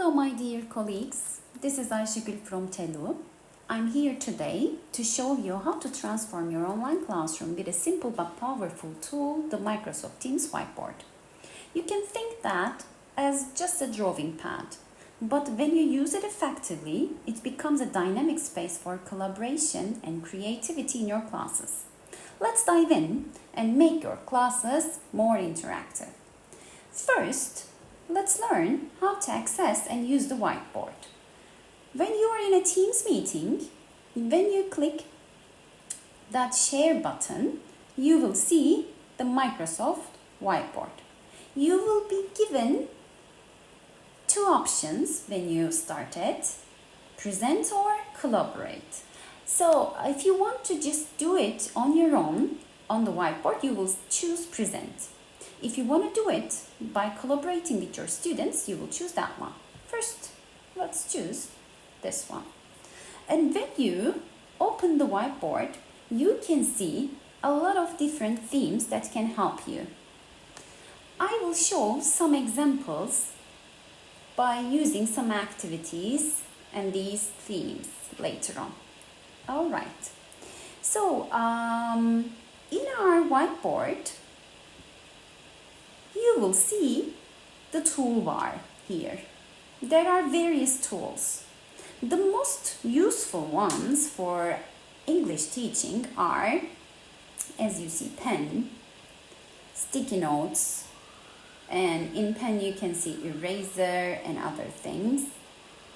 Hello my dear colleagues, this is Ayşegül from Telu. I'm here today to show you how to transform your online classroom with a simple but powerful tool, the Microsoft Teams WhiteBoard. You can think that as just a drawing pad, but when you use it effectively, it becomes a dynamic space for collaboration and creativity in your classes. Let's dive in and make your classes more interactive. First, let's learn how to access and use the whiteboard. When you are in a Teams meeting, when you click that share button, you will see the Microsoft whiteboard. You will be given two options when you start it, present or collaborate. So if you want to just do it on your own on the whiteboard, you will choose present. If you want to do it by collaborating with your students, you will choose that one. First, let's choose this one. And when you open the whiteboard, you can see a lot of different themes that can help you. I will show some examples by using some activities and these themes later on. All right. So, in our whiteboard, you will see the toolbar here. There are various tools. The most useful ones for English teaching are, as you see, pen, sticky notes, and in pen you can see eraser and other things.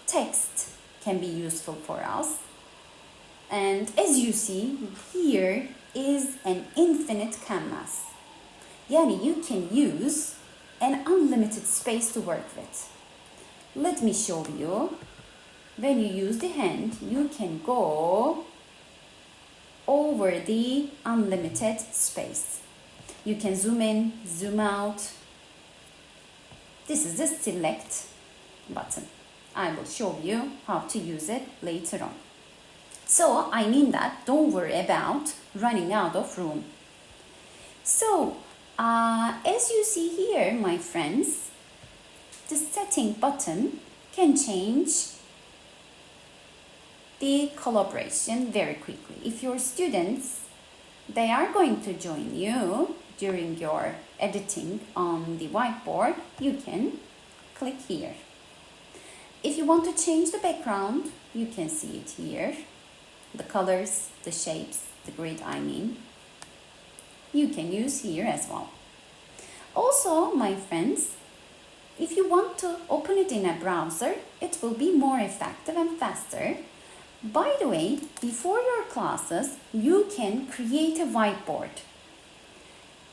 Text can be useful for us. And as you see, here is an infinite canvas. Yani you can use an unlimited space to work with. Let me show you. When you use the hand, you can go over the unlimited space. You can zoom in, zoom out. This is the select button. I will show you how to use it later on. So I mean that don't worry about running out of room. So as you see here, my friends, the setting button can change the collaboration very quickly. If your students, they are going to join you during your editing on the whiteboard, you can click here. If you want to change the background, you can see it here. The colors, the shapes, the grid I mean. You can use here as well. Also, my friends, if you want to open it in a browser, it will be more effective and faster. By the way, before your classes, you can create a whiteboard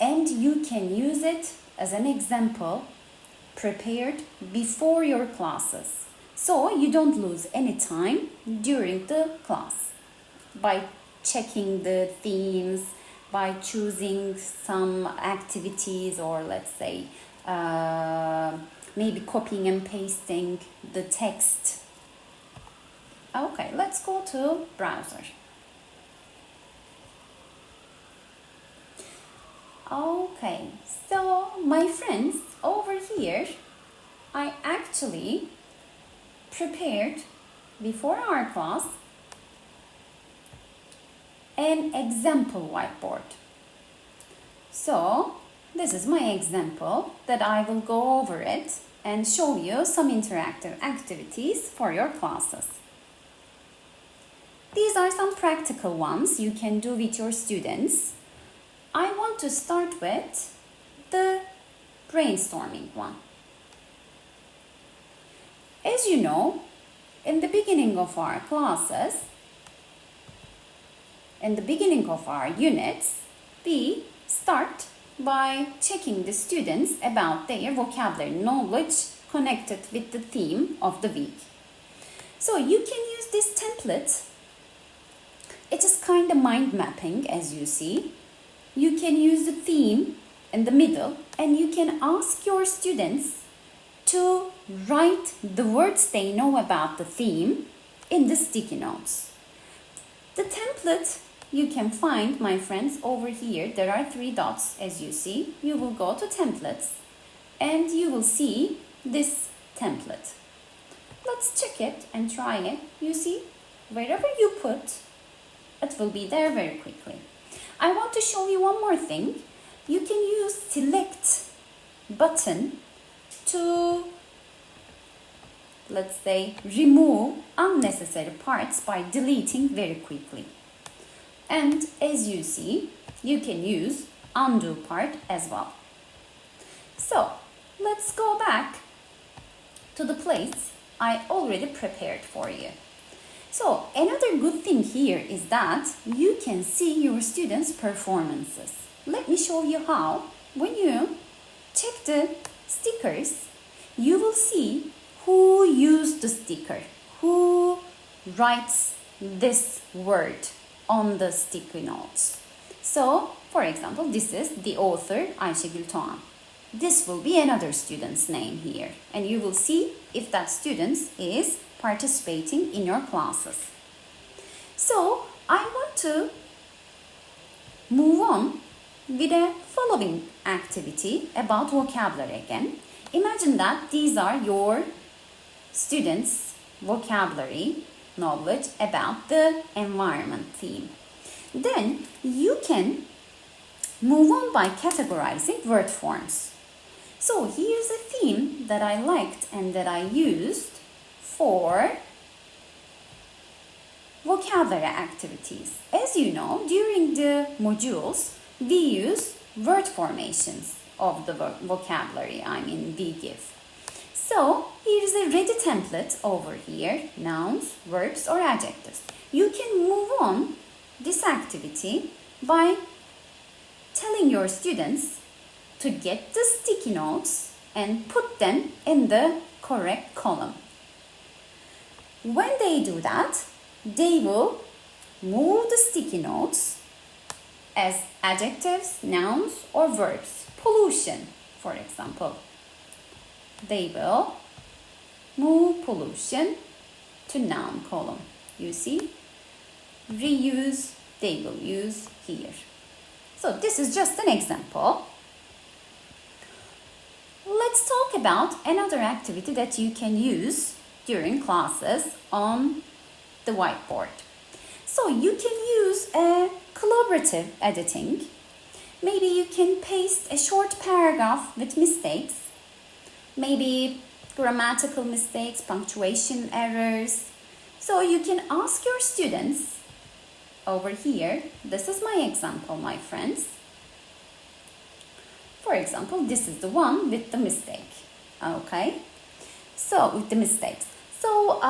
and you can use it as an example prepared before your classes. So you don't lose any time during the class by checking the themes, by choosing some activities, or let's say maybe copying and pasting the text. Okay, let's go to browser. Okay, so my friends, over here, I actually prepared before our class an example whiteboard. So this is my example that I will go over it and show you some interactive activities for your classes. These are some practical ones you can do with your students. I want to start with the brainstorming one. As you know, in the beginning of our classes, in the beginning of our units, we start by checking the students about their vocabulary knowledge connected with the theme of the week. So you can use this template. It is kind of mind mapping, as you see. You can use the theme in the middle and you can ask your students to write the words they know about the theme in the sticky notes. The template you can find, my friends, over here. There are 3 dots, as you see. You will go to templates and you will see this template. let's check it and try it. You see, wherever you put, it will be there very quickly. I want to show you one more thing. You can use select button to, let's say, remove unnecessary parts by deleting very quickly. And as you see, you can use undo part as well. So let's go back to the place I already prepared for you. So another good thing here is that you can see your students' performances. Let me show you how. When you check the stickers, you will see who used the sticker, who writes this word on the sticky notes. So, for example, this is the author, Ayşegül Doğan. This will be another student's name here, and you will see if that student is participating in your classes. So, I want to move on with a following activity about vocabulary again. Imagine that these are your students' vocabulary knowledge about the environment theme. Then you can move on by categorizing word forms. So here's a theme that I liked and that I used for vocabulary activities. As you know, during the modules, we use word formations of the vocabulary, we give. So here is a ready template over here, nouns, verbs or adjectives. You can move on this activity by telling your students to get the sticky notes and put them in the correct column. When they do that, they will move the sticky notes as adjectives, nouns or verbs. Pollution, for example. They will move pollution to noun column. You see? Reuse, they will use here. So this is just an example. Let's talk about another activity that you can use during classes on the whiteboard. So you can use a collaborative editing. Maybe you can paste a short paragraph with mistakes. Maybe grammatical mistakes, punctuation errors. So you can ask your students over here. This is my example, my friends. For example, this is the one with the mistake. Okay? So, with the mistakes. So,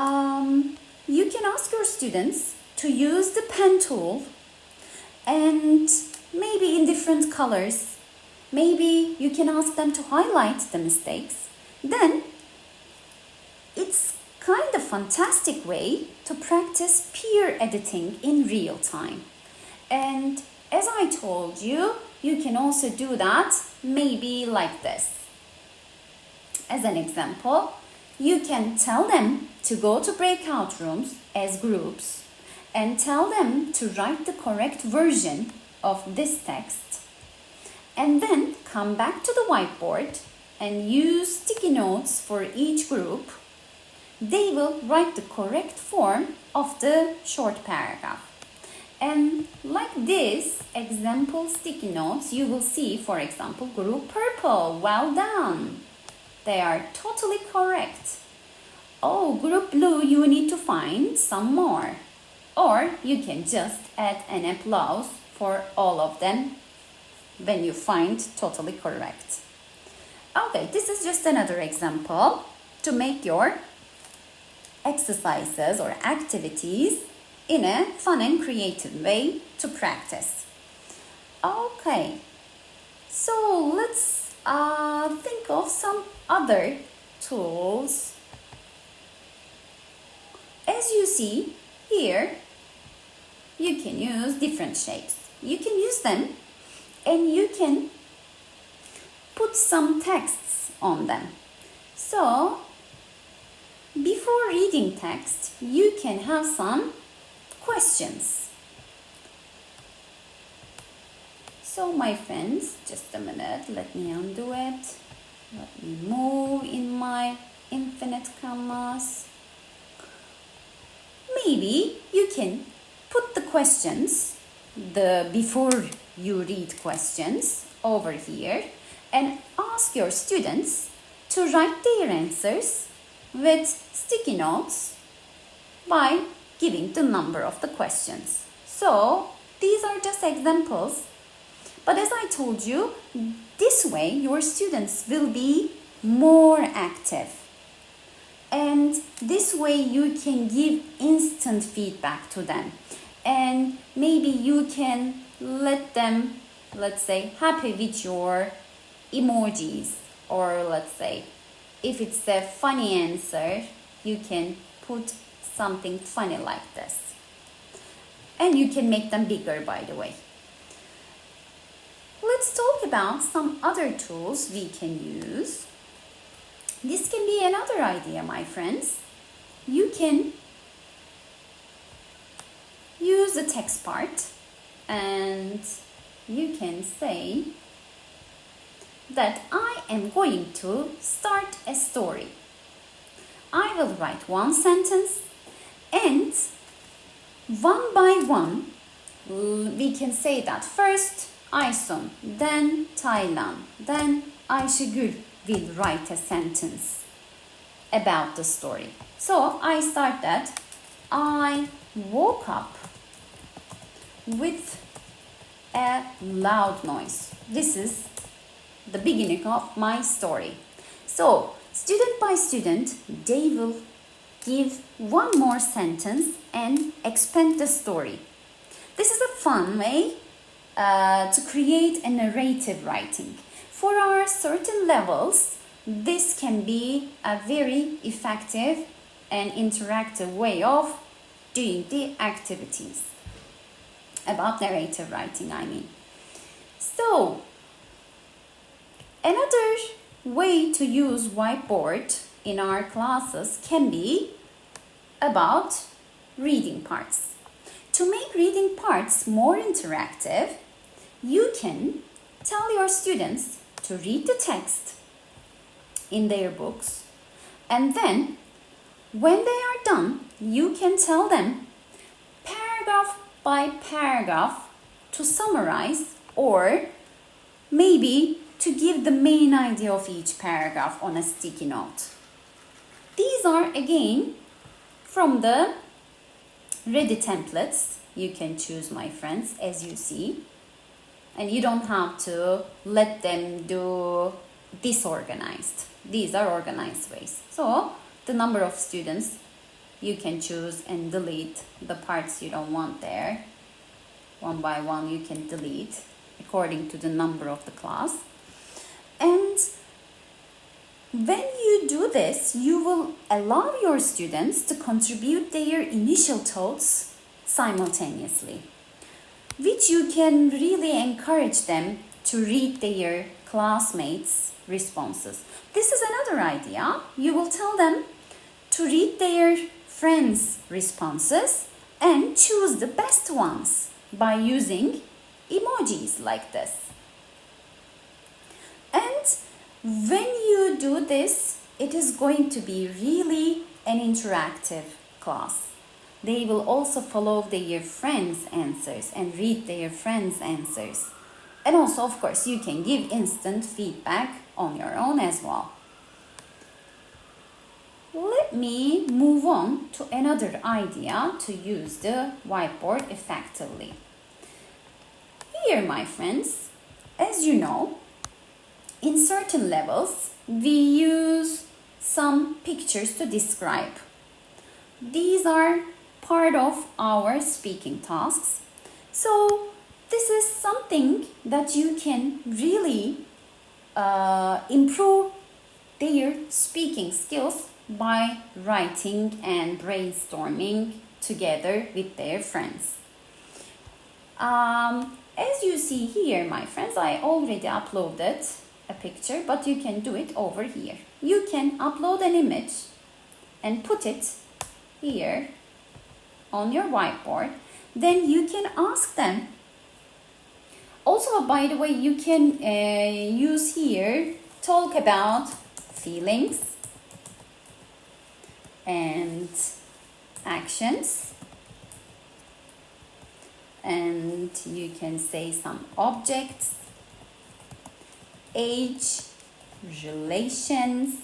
you can ask your students to use the pen tool and maybe in different colors. Maybe you can ask them to highlight the mistakes. Then, it's kind of fantastic way to practice peer editing in real time. And as I told you, you can also do that maybe like this. As an example, you can tell them to go to breakout rooms as groups and tell them to write the correct version of this text. And then come back to the whiteboard and use sticky notes for each group. They will write the correct form of the short paragraph. And like this example sticky notes, you will see, for example, group purple, well done. They are totally correct. Oh, group blue, you need to find some more. Or you can just add an applause for all of them when you find totally correct. Okay, this is just another example to make your exercises or activities in a fun and creative way to practice. Okay, so let's think of some other tools. As you see here, you can use different shapes. You can use them and you can put some texts on them. So, before reading text, you can have some questions. So my friends, just a minute, let me undo it. Let me move in my infinite canvas. maybe you can put the questions, before you read questions over here, and ask your students to write their answers with sticky notes by giving the number of the questions. So these are just examples, but as I told you, this way your students will be more active, and this way you can give instant feedback to them, and maybe you can let them, let's say, happy with your emojis, or let's say if it's a funny answer, you can put something funny like this, and you can make them bigger, by the way. Let's talk about some other tools we can use. This can be another idea, my friends. You can use the text part, and you can say that I am going to start a story. I will write one sentence, and one by one we can say that first Aysun, then Taylan, then Ayşegül will write a sentence about the story. So I start that I woke up with a loud noise. This is the beginning of my story. So student by student, they will give one more sentence and expand the story. This is a fun way to create a narrative writing. For our certain levels, this can be a very effective and interactive way of doing the activities. About narrative writing, I mean. So, another way to use whiteboard in our classes can be about reading parts. To make reading parts more interactive, you can tell your students to read the text in their books, and then when they are done, you can tell them paragraph by paragraph to summarize, or maybe to give the main idea of each paragraph on a sticky note. These are again from the ready templates. You can choose, my friends, as you see, and you don't have to let them do disorganized. These are organized ways. So the number of students, you can choose and delete the parts you don't want there. One by one you can delete according to the number of the class. And when you do this, you will allow your students to contribute their initial thoughts simultaneously, which you can really encourage them to read their classmates' responses. This is another idea. You will tell them to read their friends' responses and choose the best ones by using emojis like this. And when you do this, it is going to be really an interactive class. They will also follow their friends' answers and read their friends' answers. And also, of course, you can give instant feedback on your own as well. Let me move on to another idea to use the whiteboard effectively. Here, my friends, as you know, in certain levels, we use some pictures to describe. These are part of our speaking tasks. So this is something that you can really improve their speaking skills by writing and brainstorming together with their friends. As you see here, my friends, I already uploaded a picture, but you can do it over here. You can upload an image and put it here on your whiteboard. Then you can ask them. Also, by the way, you can use here, talk about feelings and actions, and you can say some objects, age, relations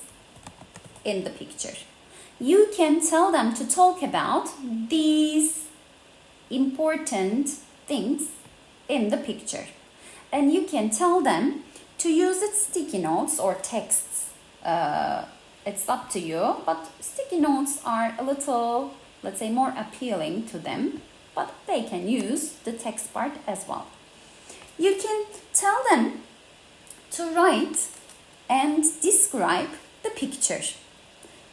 in the picture. You can tell them to talk about these important things in the picture. And you can tell them to use its sticky notes or texts. It's up to you, but sticky notes are a little, let's say, more appealing to them, but they can use the text part as well. You can tell them to write and describe the picture.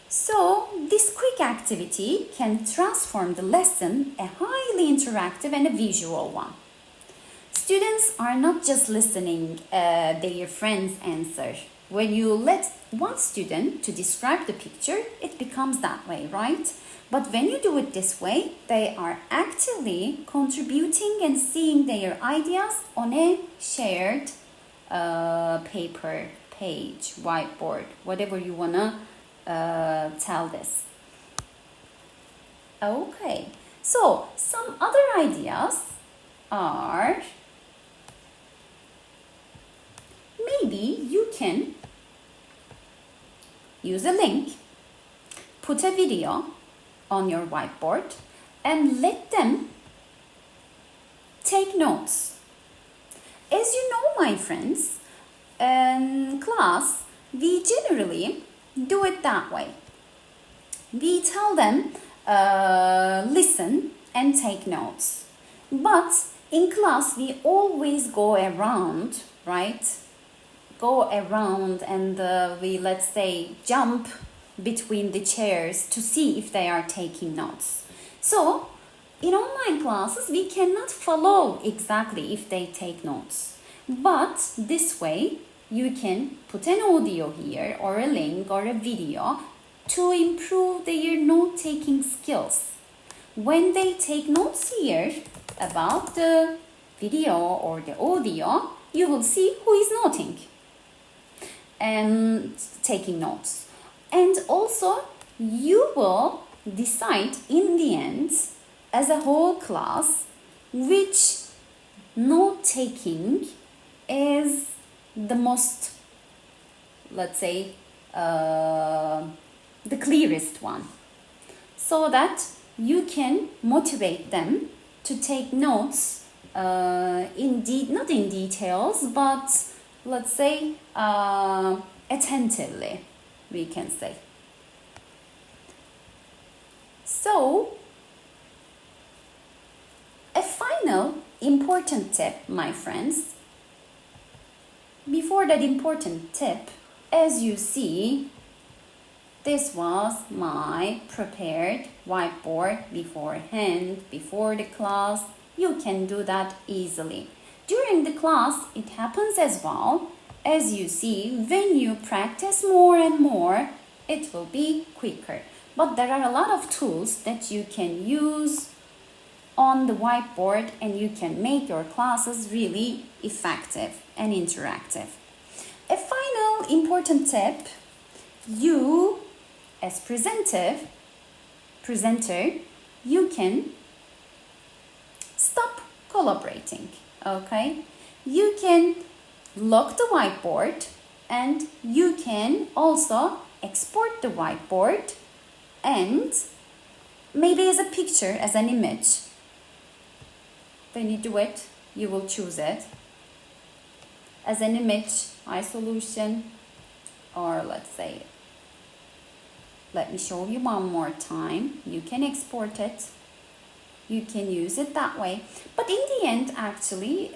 So this quick activity can transform the lesson a highly interactive and a visual one. Students are not just listening their friends answer. When you let one student to describe the picture, it becomes that way, right? But when you do it this way, they are actively contributing and seeing their ideas on a shared paper, page, whiteboard, whatever you wanna tell this. Okay, so some other ideas are, maybe you can use a link, put a video on your whiteboard, and let them take notes. As you know, my friends, in class, we generally do it that way. We tell them, listen and take notes. But in class, we always go around, right? Go around and we, let's say, jump between the chairs to see if they are taking notes. So in online classes, we cannot follow exactly if they take notes. But this way, you can put an audio here or a link or a video to improve their note-taking skills. When they take notes here about the video or the audio, you will see who is noting and taking notes. And also, you will decide in the end, as a whole class, which note-taking is the most, let's say, the clearest one, so that you can motivate them to take notes not in details, but let's say attentively, we can say. So a final important tip, my friends. Before that important tip, as you see, this was my prepared whiteboard beforehand, before the class. You can do that easily. During the class, it happens as well. As you see, when you practice more and more, it will be quicker. But there are a lot of tools that you can use on the whiteboard, and you can make your classes really effective and interactive. A final important tip, you as presenter, you can stop collaborating, okay? You can lock the whiteboard, and you can also export the whiteboard and maybe as a picture, as an image. When you do it, you will choose it as an image, iSolution, or let's say, let me show you one more time. You can export it. You can use it that way. But in the end, actually,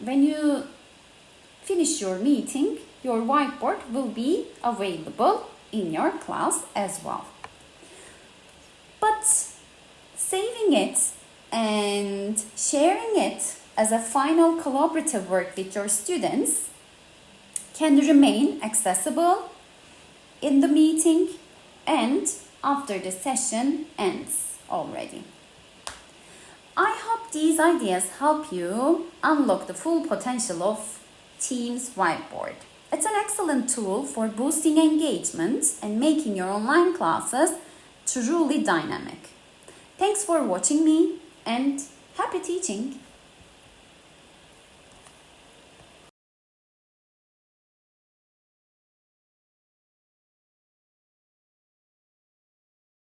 when you finish your meeting, your whiteboard will be available in your class as well. But saving it and sharing it as a final collaborative work with your students can remain accessible in the meeting and after the session ends already. I hope these ideas help you unlock the full potential of Teams WhiteBoard. It's an excellent tool for boosting engagement and making your online classes truly dynamic. Thanks for watching me and happy teaching!